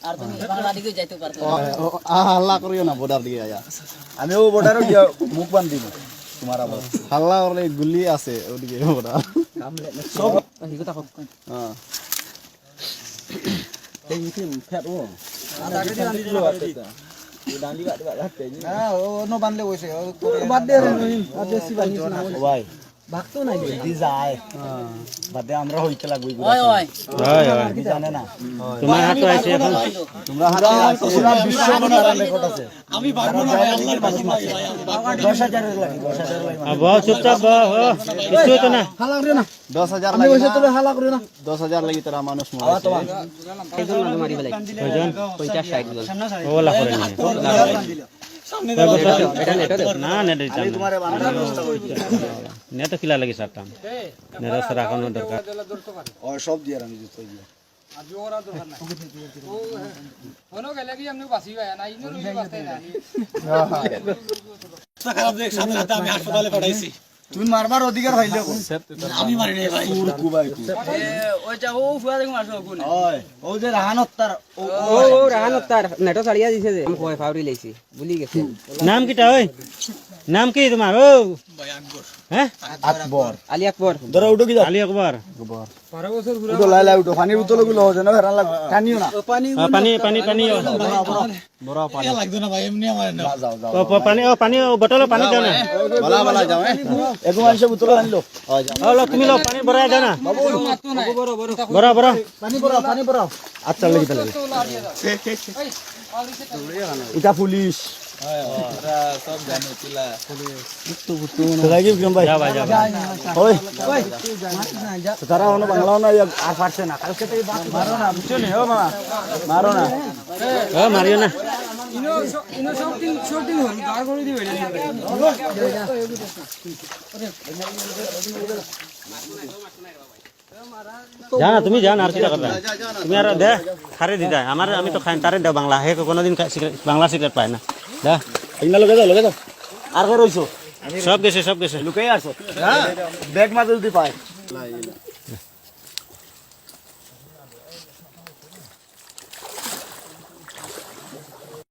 আর তুমি বাংলা দিকে যাইতে পারতো হাল্লা করিও না বর্ডার দিকে আয়া আমিও বর্ডারে গিয়া মুখ বান দিব তোমার আবার হাল্লা করলে গুলি আছে ওদিকে বর্ডার সব হিগো তাকো হ্যাঁ এই মিটিং ফেট ও আগে দিয়ে আনি দিলো এই ডান্ডি কাট কাট হ্যাঁ ও নো বানলে কইছে বাদ দে রে আর বেশি বানিস না ভাই ভাগতো নাই দি যায় বাদ দে আমরা হইতে লাগবই ওই ওই জানে না তোমার হাতে আছে এখন তোমরা হাতে আছে পুরা বিশ্ব মনোরম রেকর্ড আছে আমি পারবো না ভাই আল্লাহর কাছে ভাই 10,000 এর লাগি 10,000 এর লাগি বাহ চুপচাপ কিছু তো না হালা করিও না 10,000 আমি কইছে তোরে হালা করিও না 10,000 লাগি তোরা মানুষ আওয়া তো মরে এইজন না মারি ফেলাই কয়জন 50 60 জন ওলা করে নি এটা নেট না নেট দিতাম তোমারে বানানোর ব্যবস্থা কইছি নেট তো কিলা লাগি সারতাম নেট সারা রাখানো দরকার ও সব দিয়ে আমি দিতে দিই আজও ওরা দরকার নাই ও হনো গেলে কি আমনে বাসি ভাই না ইনো রুই বাসতে না খারাপ দেখ সামনে হাতে আমি হাসপাতালে পাঠাইছি তুমি মারবার অধিকার হইলে আমি মারি নাই ভাই কু ভাই ওই যা ও ফুয়া দেখো মারছো কোন ওই ও যে রাহানত তার ও রাহান তার নেটো ছাড়িয়া দিছে যে আমি কয় ফাউরি লাইছি ভুলি গেছে নাম কিটা ওই নাম কি তোমার ও ভাই আকবর হ্যাঁ আকবর আলী আকবর ধরো উঠো কি আলী আকবর 12 বছর ঘুরে উঠো লাই লাই উঠো পানির বোতল গুলো যেন হেরান লাগ টানিও না পানি পানি পানি পানি বড় পানি লাগতো না ভাই এমনি আমার না যাও যাও পানি বোতল পানি দাও না বলা বলা যাও এগো মানুষে বোতল আনলো ও তুমি লো পানি ভরাই দাও না মারতো না বড় বড় বড় বড় পানি পড়াও আচ্ছা লাগি তাহলে এটা পুলিশ সব জানো চিলা লাগি বিক্রম ভাই যা ভাই যা ওই তারা অন্য বাংলাও না আর পারছে না কালকে থেকে মারো না বুঝছো নি ও মামা মারো না ও মারিও না ইনো ইনো শটিং হল দাঁড় করে দিবে জানা তুমি জান আর কি কথা তুমি আর দে খারে দি দেয় আমার আমি তো খাই তারে দাও বাংলা হে কোনোদিন বাংলা সিগারেট পায় না দে ইনা লগে যাও আর কে রইছো সব গেছে লুকাই আসো হ্যাঁ ব্যাগ মাঝে যদি পায়